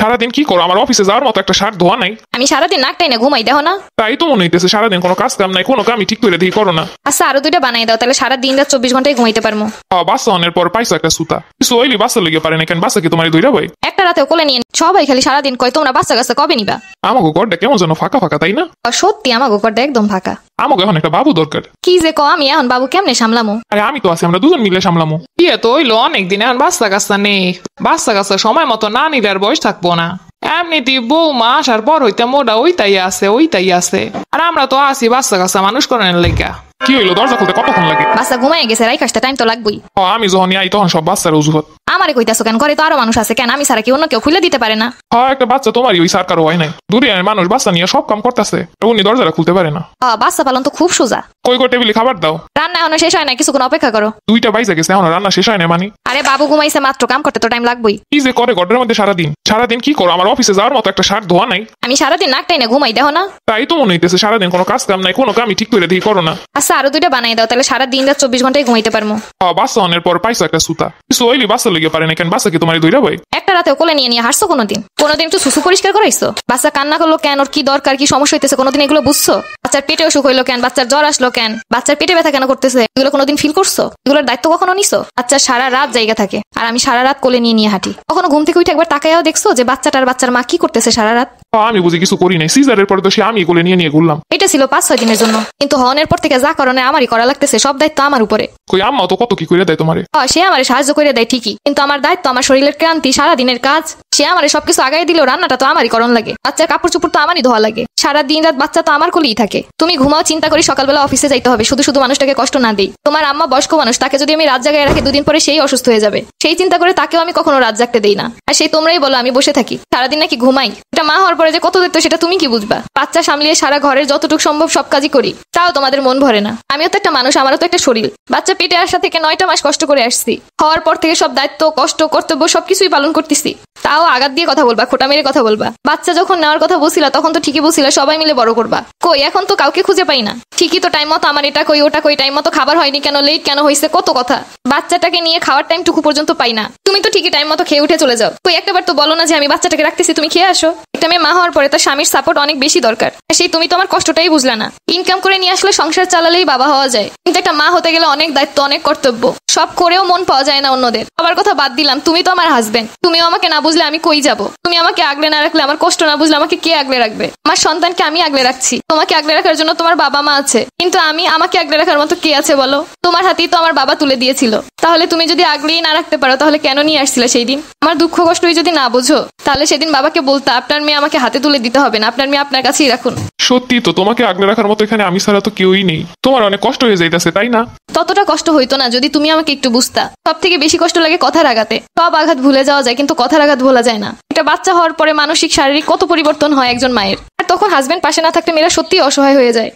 সারাদিন কি করো? আমার অফিসে যাওয়ার মতো একটা শার্ট ধোয়া নাই। আমি সারাদিন নাকটাই না ঘুমাই, দেখো না? তাই তো মনে হইতেছে সারাদিন কোনো কাজ কাম নাই, কোনো কামই ঠিক করে দিয়ে করো না। আচ্ছা আরো দুইটা বানাই দাও, তাহলে সারাদিন রাত 24 ঘন্টায় ঘুমাইতে পারবো। বাচ্চা অনের পর পাইছো একটা সুতা, কিছু হইলি বাচ্চা লেগে পারে না কেন? বাচ্চা কি তোমার দুইটা বই? একটা রাতেও কোলে নিয়ে সবাই খালি সারাদিন কয় তোমরা বাচ্চা কাচ্চা কবে নিবা। আমাকে ঘরটা কেমন যেন ফাঁকা ফাঁকা, তাই না? সত্যি আমার ঘরটা একদম ফাঁকা। আমাকে এখন একটা বাবু দরকার। কি যে আমি এখন বাবু কেমনে সামলামো? আরে আমি তো আছি, আমরা দুজন মিলে সামলামো। বিয়ে তো হইলো অনেকদিন, এখন বাচ্চা কাচ্চা নেই। বাচ্চা কাচ্চা সময় মতো না নিলে আর বয়স থাকবো না। এমনিতে বৌমা আসার পর হইতে মোটা ওইটাই আছে। আর আমরা তো আছি বাচ্চা কাচ্চা মানুষ করানোর লেগা। কি হইলো? দরজা খুলতে কতক্ষণ লাগে? বাচ্চা ঘুমাই গেছে, রাই কাজটা টাইম তো লাগবেই। আমি যখন আই তখন সব বাচ্চার অজুহাত। আমারে কইতাছো কেন? ঘরে তো আরো মানুষ আছে, কেন আমি সারা কি অন্য কেউ খুলে দিতে পারে না? একটা বাচ্চা তোমারই, ওই সরকার হয় নাই। দূরে মানুষ বাচ্চা নিয়ে সব কাম করতেছে, উনি দরজাটা খুলতে পারে না। বাচ্চা পালন তো খুব সোজা। কই টেবিলে খাবার দাও। রান্না এখনো শেষ হয় না, কিছুক্ষণ অপেক্ষা করো। 2টা বাইজে গেছে, এখন রান্না শেষ হয় না মানে? আরে বাবু ঘুমাইছে মাত্র, কাম করতে তো টাইম লাগবেই। কি যে করে ঘরের মধ্যে সারাদিন কি করো? আমার অফিসে যাওয়ার মতো একটা শার্ট ধোয়া নাই। আমি সারাদিন নাকটাই না ঘুমাই, দেখো না? তাই তো মনে হইতেছে সারাদিন কোনো কাজ কাম নাই, কোনো কামই ঠিক করে দিয়ে করো না। আচ্ছা আরো দুইটা বানাই দাও, তাহলে সারাদিন রাত 24 ঘন্টায় ঘুমাইতে পারবো। বাচ্চা অনের পর পাইছো একটা সুতা, কিছু হইলি বাচ্চা লেগে পারে না কেন? বাচ্চা কি তোমার দুইটা বই? একটা রাতেও কোলে নিয়ে হাসছো কোনোদিন? একটু সুসু পরিষ্কার করাইছো? বাচ্চা কান্না করলো কেন? ওর কি দরকার, কি সমস্যা হইতেছে কোনোদিন এগুলো বুঝছো? বাচ্চার পেটে অসুখ হইলো কেন? বাচ্চার জ্বর আসলো কেন? বাচ্চার পেটে ব্যথা কেন করতেছে? এগুলো কোনোদিন ফিল করছো? এগুলোর দায়িত্ব কখনো নিছো? বাচ্চা সারা রাত জায়গা থাকে, আর আমি সারা রাত কোলে নিয়ে হাঁটি। কখনো ঘুম থেকে উঠে একবার তাকাইও দেখছো যে বাচ্চাটার বাচ্চার মা কি করতেছে সারা রাত? আমি বুঝি কিছু করি নাই, সিজারের পরে তো সে আমি কোলে নিয়ে ঘুরলাম। এটা ছিল 5-6 দিনের জন্য, কিন্তু হনের পর থেকে যা কারণে আমারই করা লাগতেছে, সব দায়িত্ব আমার উপরে। কই আম্মা তো কত কি করে দেয় তোমারে? সে আমারে সাহায্য করে দেয় ঠিকই, কিন্তু আমার দায়িত্ব, আমার শরীরের ক্লান্তি, সারা দিনের কাজ, সে আমারে সবকিছু আগাই দিলেও রান্নাটা তো আমারই করণ লাগে। বাচ্চার কাপড় চোপড় তো আমারই ধোয়া লাগে। সারা দিন রাত বাচ্চা তো আমার কোলেই থাকে। তুমি ঘুমাও চিন্তা করি সকালবেলা অফিসে যাইতে হবে, শুধু মানুষটাকে কষ্ট না দেই। তোমার আম্মা বয়স্ক মানুষ, তাকে যদি আমি রাত জাগায় রাখি 2 দিন পরে সেই অসুস্থ হয়ে যাবে, সেই চিন্তা করে তাকেও আমি কখনো রাত জাগতে দেই না। আর সেই তোমরাই বলো আমি বসে থাকি, সারাদিন নাকি ঘুমাই। এটা মা হওয়ার পরে যে কত দায়িত্ব সেটা তুমি কি বুঝবা? বাচ্চা সামলিয়ে সারা ঘরের যতটুকু সম্ভব সব কাজই করি, তাও তোমাদের মন ভরে না। আমিও তো একটা মানুষ, আমারও তো একটা শরীর। বাচ্চা পেটে আসা থেকে 9টা মাস কষ্ট করে আসছি, হওয়ার পর থেকে সব দায়িত্ব, কষ্ট, কর্তব্য সবকিছুই পালন করতেছি। তাও আঘাত দিয়ে কথা বলবা, খোটা মেরে কথা বলবা। বাচ্চা যখন নেওয়ার কথা বলছিলা তখন তো ঠিকই বলছিলা সবাই মিলে বড় করবা। কই এখন তো কাউকে খুঁজে পাই না। ঠিকই তো টাইম মতো আমার এটা কই ওটা কই, টাইম মতো খাবার হয়নি কেন, লেট কেন হয়েছে, কত কথা। বাচ্চাটাকে নিয়ে খাওয়ার টাইমটুকু পর্যন্ত পাই না। তুমি তো ঠিকই টাইম মতো খেয়ে উঠে চলে যাও। কই একটাবার তো বলো না যে আমি বাচ্চাটাকে রাখতেছি, তুমি খেয়ে আসো। একটা মেয়ে মা হওয়ার পরে তার স্বামীর সাপোর্ট অনেক বেশি দরকার। সেই তুমি তো আমার কষ্টটাই বুঝলা না। ইনকাম করে নিয়ে আসলে সংসার চালালেই বাবা হওয়া যায়, কিন্তু একটা মা হতে গেলে অনেক দায়িত্ব, অনেক কর্তব্য। সব করেও মন পাওয়া যায় না অন্যদের। আবার কথা বাদ দিলাম, তুমি তো আমার হাজবেন্ড। তুমিও আমাকে না বুঝলে আমি কই যাব? তুমি আমাকে আগলে না রাখলে, আমার কষ্ট না বুঝলে আমাকে কে আগলে রাখবে? আমার সন্তানকে আমি আগলে রাখছি, তোমাকে আগলে রাখার জন্য তোমার বাবা মা আছে, কিন্তু আমাকে আগলে রাখার মতো কে আছে বলো? তোমার হাতেই তো আমার বাবা তুলে দিয়েছিল। তাহলে তুমি যদি আগলেই না রাখতে পারো, তাহলে কেন নিয়ে আসছিলে সেই দিন? আমার দুঃখ কষ্টই যদি না বোঝো, তাহলে সেদিন বাবাকে বলতে আপনার মেয়ে আমাকে হাতে তুলে দিতে হবে না, আপনার মেয়ে আপনার কাছেই রাখুন। সত্যি তো, তোমাকে আগলে রাখার মতো এখানে আমি ছাড়া তো কেউই নেই। তোমার অনেক কষ্ট হয়ে যাইতেছে, তাই না? ততটা কষ্ট হইতো না যদি তুমি আমাকে একটু বুঝতা। সব থেকে বেশি কষ্ট লাগে কথার আঘাতে। সব আঘাত ভুলে যাওয়া যায়, কিন্তু কথার আঘাত ভোলা যায় না। একটা বাচ্চা হওয়ার পরে মানসিক শারীরিক কত পরিবর্তন হয় একজন মায়ের। আর তখন হাজবেন্ড পাশে না থাকলে মেয়েরা সত্যিই অসহায় হয়ে যায়।